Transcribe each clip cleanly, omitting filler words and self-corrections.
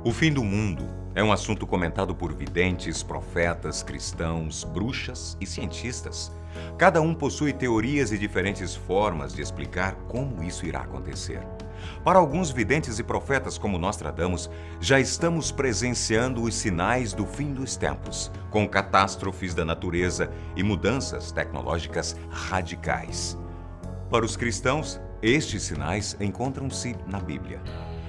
O fim do mundo é um assunto comentado por videntes, profetas, cristãos, bruxas e cientistas. Cada um possui teorias e diferentes formas de explicar como isso irá acontecer. Para alguns videntes e profetas como Nostradamus, já estamos presenciando os sinais do fim dos tempos, com catástrofes da natureza e mudanças tecnológicas radicais. Para os cristãos, estes sinais encontram-se na Bíblia.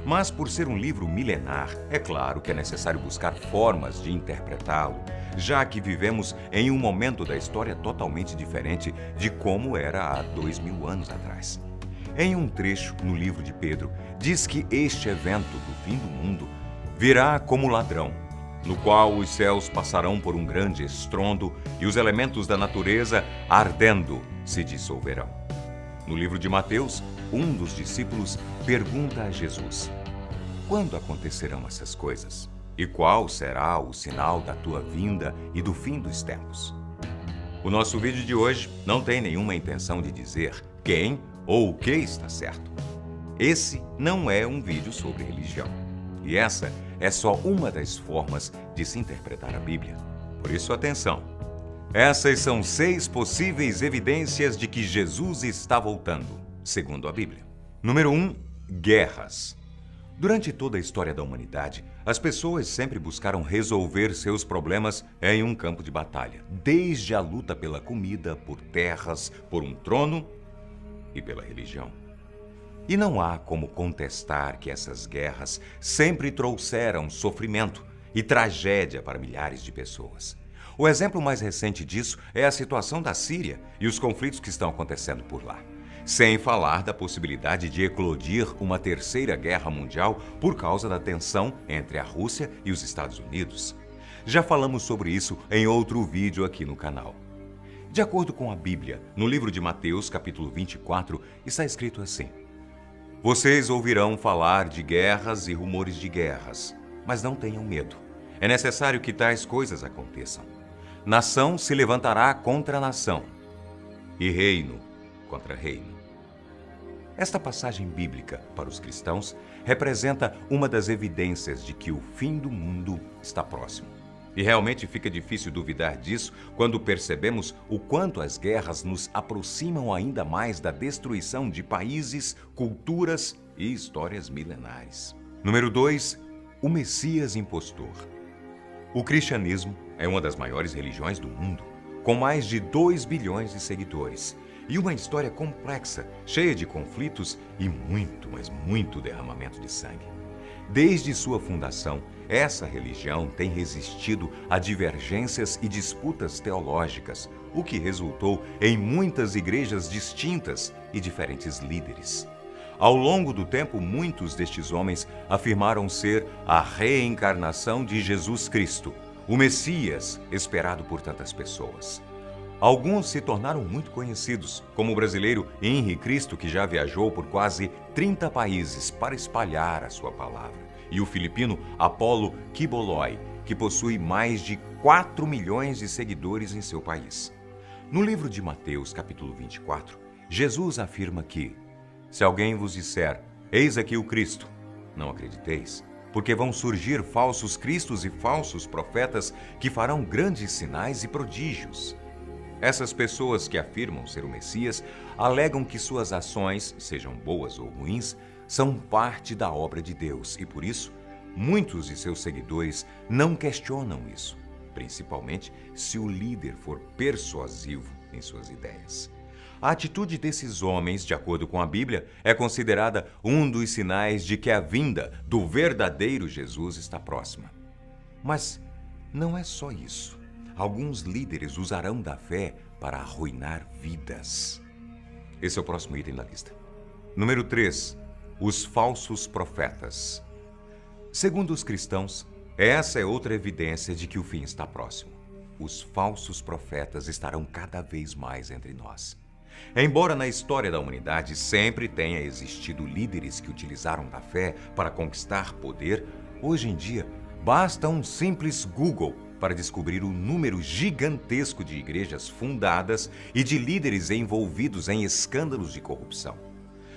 Mas, por ser um livro milenar, é claro que é necessário buscar formas de interpretá-lo, já que vivemos em um momento da história totalmente diferente de como era há 2000 anos atrás. Em um trecho no livro de Pedro, diz que este evento do fim do mundo virá como ladrão, no qual os céus passarão por um grande estrondo e os elementos da natureza, ardendo, se dissolverão. No livro de Mateus, um dos discípulos pergunta a Jesus: quando acontecerão essas coisas? E qual será o sinal da tua vinda e do fim dos tempos? O nosso vídeo de hoje não tem nenhuma intenção de dizer quem ou o que está certo. Esse não é um vídeo sobre religião. E essa é só uma das formas de se interpretar a Bíblia. Por isso, atenção! Essas são 6 possíveis evidências de que Jesus está voltando, segundo a Bíblia. Número 1. Guerras. Durante toda a história da humanidade, as pessoas sempre buscaram resolver seus problemas em um campo de batalha, desde a luta pela comida, por terras, por um trono e pela religião. E não há como contestar que essas guerras sempre trouxeram sofrimento e tragédia para milhares de pessoas. O exemplo mais recente disso é a situação da Síria e os conflitos que estão acontecendo por lá. Sem falar da possibilidade de eclodir uma terceira guerra mundial por causa da tensão entre a Rússia e os Estados Unidos. Já falamos sobre isso em outro vídeo aqui no canal. De acordo com a Bíblia, no livro de Mateus, capítulo 24, está escrito assim: vocês ouvirão falar de guerras e rumores de guerras, mas não tenham medo. É necessário que tais coisas aconteçam. Nação se levantará contra nação, e reino contra reino. Esta passagem bíblica, para os cristãos, representa uma das evidências de que o fim do mundo está próximo. E realmente fica difícil duvidar disso quando percebemos o quanto as guerras nos aproximam ainda mais da destruição de países, culturas e histórias milenares. Número 2. O Messias impostor. O cristianismo é uma das maiores religiões do mundo, com mais de 2 bilhões de seguidores, e uma história complexa, cheia de conflitos e muito, mas muito derramamento de sangue. Desde sua fundação, essa religião tem resistido a divergências e disputas teológicas, o que resultou em muitas igrejas distintas e diferentes líderes. Ao longo do tempo, muitos destes homens afirmaram ser a reencarnação de Jesus Cristo, o Messias esperado por tantas pessoas. Alguns se tornaram muito conhecidos, como o brasileiro Henri Cristo, que já viajou por quase 30 países para espalhar a sua palavra, e o filipino Apolo Kiboloi, que possui mais de 4 milhões de seguidores em seu país. No livro de Mateus, capítulo 24, Jesus afirma que: se alguém vos disser, eis aqui o Cristo, não acrediteis, porque vão surgir falsos cristos e falsos profetas que farão grandes sinais e prodígios. Essas pessoas que afirmam ser o Messias alegam que suas ações, sejam boas ou ruins, são parte da obra de Deus e, por isso, muitos de seus seguidores não questionam isso, principalmente se o líder for persuasivo em suas ideias. A atitude desses homens, de acordo com a Bíblia, é considerada um dos sinais de que a vinda do verdadeiro Jesus está próxima. Mas não é só isso. Alguns líderes usarão da fé para arruinar vidas. Esse é o próximo item da lista. Número 3. Os falsos profetas. Segundo os cristãos, essa é outra evidência de que o fim está próximo. Os falsos profetas estarão cada vez mais entre nós. Embora na história da humanidade sempre tenha existido líderes que utilizaram da fé para conquistar poder, hoje em dia basta um simples Google para descobrir o número gigantesco de igrejas fundadas e de líderes envolvidos em escândalos de corrupção.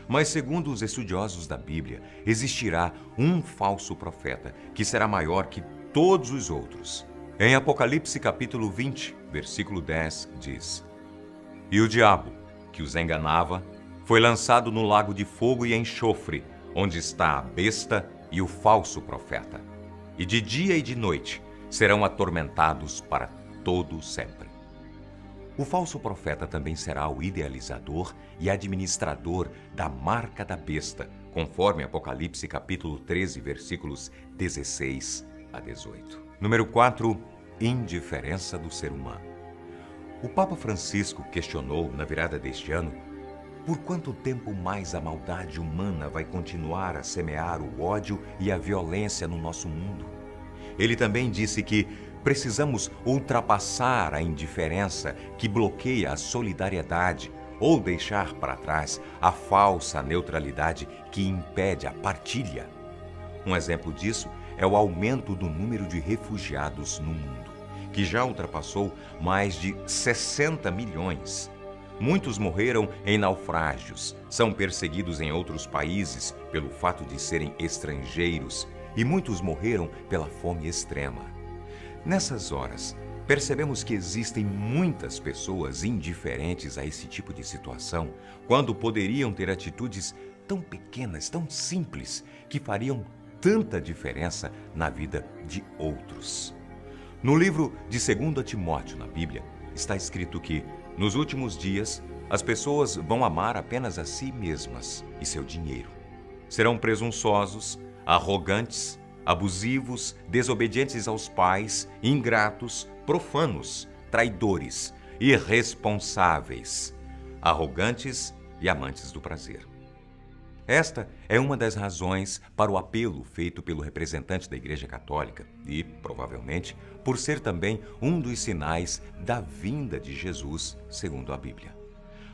Mas, segundo os estudiosos da Bíblia, existirá um falso profeta que será maior que todos os outros. Em Apocalipse capítulo 20, versículo 10, diz: E o diabo, que os enganava, foi lançado no lago de fogo e enxofre, onde está a besta e o falso profeta. E de dia e de noite serão atormentados para todo sempre. O falso profeta também será o idealizador e administrador da marca da besta, conforme Apocalipse capítulo 13, versículos 16 a 18. Número 4. Indiferença do ser humano. O Papa Francisco questionou, na virada deste ano, por quanto tempo mais a maldade humana vai continuar a semear o ódio e a violência no nosso mundo. Ele também disse que precisamos ultrapassar a indiferença que bloqueia a solidariedade ou deixar para trás a falsa neutralidade que impede a partilha. Um exemplo disso é o aumento do número de refugiados no mundo, que já ultrapassou mais de 60 milhões. Muitos morreram em naufrágios, são perseguidos em outros países pelo fato de serem estrangeiros e muitos morreram pela fome extrema. Nessas horas, percebemos que existem muitas pessoas indiferentes a esse tipo de situação, quando poderiam ter atitudes tão pequenas, tão simples, que fariam tanta diferença na vida de outros. No livro de 2 Timóteo, na Bíblia, está escrito que, nos últimos dias, as pessoas vão amar apenas a si mesmas e seu dinheiro. Serão presunçosos, arrogantes, abusivos, desobedientes aos pais, ingratos, profanos, traidores, irresponsáveis, arrogantes e amantes do prazer. Esta é uma das razões para o apelo feito pelo representante da Igreja Católica e, provavelmente, por ser também um dos sinais da vinda de Jesus, segundo a Bíblia.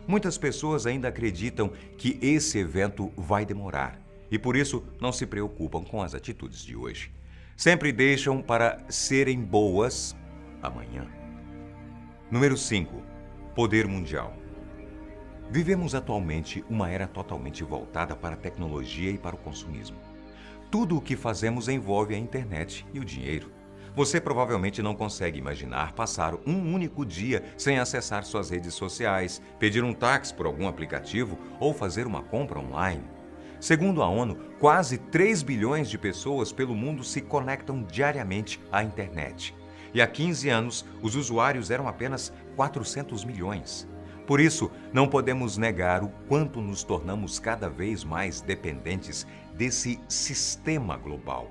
Muitas pessoas ainda acreditam que esse evento vai demorar e, por isso, não se preocupam com as atitudes de hoje. Sempre deixam para serem boas amanhã. Número 5. Poder mundial. Vivemos atualmente uma era totalmente voltada para a tecnologia e para o consumismo. Tudo o que fazemos envolve a internet e o dinheiro. Você provavelmente não consegue imaginar passar um único dia sem acessar suas redes sociais, pedir um táxi por algum aplicativo ou fazer uma compra online. Segundo a ONU, quase 3 bilhões de pessoas pelo mundo se conectam diariamente à internet. E há 15 anos, os usuários eram apenas 400 milhões. Por isso, não podemos negar o quanto nos tornamos cada vez mais dependentes desse sistema global.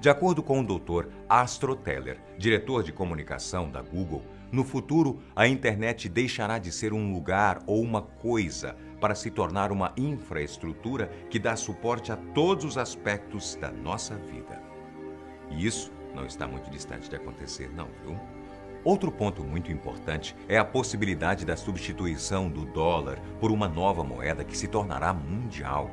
De acordo com o Dr. Astro Teller, diretor de comunicação da Google, no futuro a internet deixará de ser um lugar ou uma coisa para se tornar uma infraestrutura que dá suporte a todos os aspectos da nossa vida. E isso não está muito distante de acontecer, não, viu? Outro ponto muito importante é a possibilidade da substituição do dólar por uma nova moeda que se tornará mundial.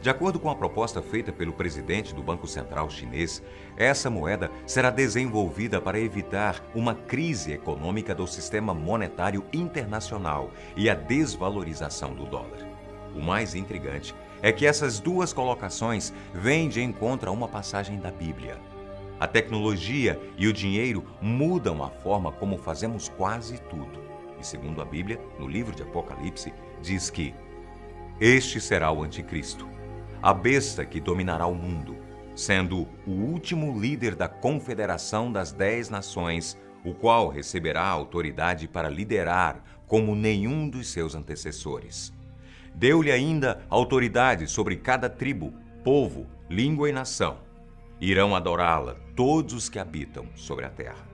De acordo com a proposta feita pelo presidente do Banco Central chinês, essa moeda será desenvolvida para evitar uma crise econômica do sistema monetário internacional e a desvalorização do dólar. O mais intrigante é que essas duas colocações vêm de encontro a uma passagem da Bíblia. A tecnologia e o dinheiro mudam a forma como fazemos quase tudo. E segundo a Bíblia, no livro de Apocalipse, diz que este será o anticristo, a besta que dominará o mundo, sendo o último líder da confederação das 10 nações, o qual receberá autoridade para liderar como nenhum dos seus antecessores. Deu-lhe ainda autoridade sobre cada tribo, povo, língua e nação. Irão adorá-la todos os que habitam sobre a terra.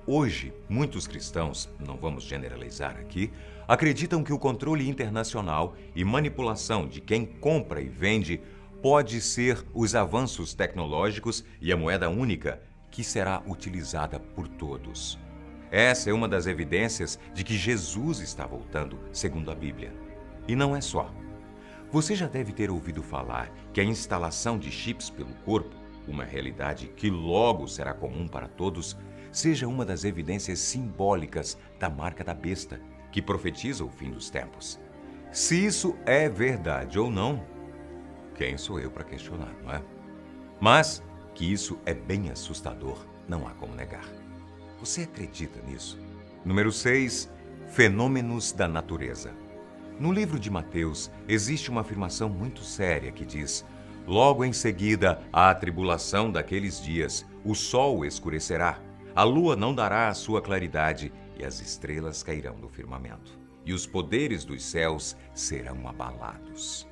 Hoje, muitos cristãos, não vamos generalizar aqui, acreditam que o controle internacional e manipulação de quem compra e vende pode ser os avanços tecnológicos e a moeda única que será utilizada por todos. Essa é uma das evidências de que Jesus está voltando, segundo a Bíblia. E não é só. Você já deve ter ouvido falar que a instalação de chips pelo corpo, uma realidade que logo será comum para todos, seja uma das evidências simbólicas da marca da besta, que profetiza o fim dos tempos. Se isso é verdade ou não, quem sou eu para questionar, não é? Mas que isso é bem assustador, não há como negar. Você acredita nisso? Número 6. Fenômenos da natureza. No livro de Mateus, existe uma afirmação muito séria que diz: logo em seguida à tribulação daqueles dias, o sol escurecerá, a lua não dará a sua claridade e as estrelas cairão do firmamento, e os poderes dos céus serão abalados.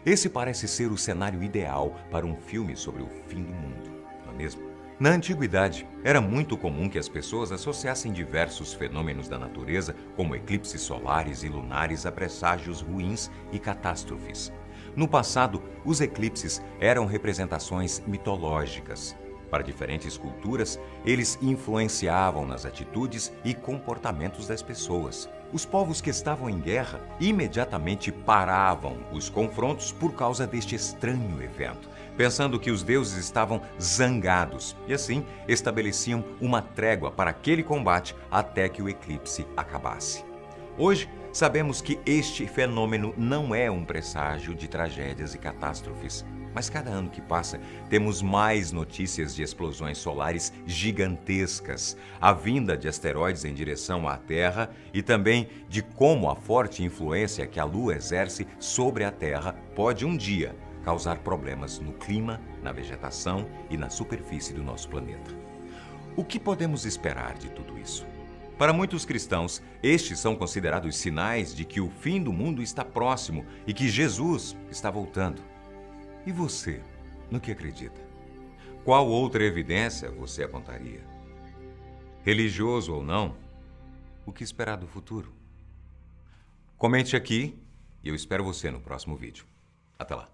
Esse parece ser o cenário ideal para um filme sobre o fim do mundo, não é mesmo? Na antiguidade, era muito comum que as pessoas associassem diversos fenômenos da natureza, como eclipses solares e lunares, a presságios ruins e catástrofes. No passado, os eclipses eram representações mitológicas. Para diferentes culturas, eles influenciavam nas atitudes e comportamentos das pessoas. Os povos que estavam em guerra imediatamente paravam os confrontos por causa deste estranho evento, pensando que os deuses estavam zangados e assim estabeleciam uma trégua para aquele combate até que o eclipse acabasse. Hoje, sabemos que este fenômeno não é um presságio de tragédias e catástrofes, mas cada ano que passa, temos mais notícias de explosões solares gigantescas, a vinda de asteroides em direção à Terra e também de como a forte influência que a Lua exerce sobre a Terra pode um dia causar problemas no clima, na vegetação e na superfície do nosso planeta. O que podemos esperar de tudo isso? Para muitos cristãos, estes são considerados sinais de que o fim do mundo está próximo e que Jesus está voltando. E você, no que acredita? Qual outra evidência você apontaria? Religioso ou não, o que esperar do futuro? Comente aqui e eu espero você no próximo vídeo. Até lá!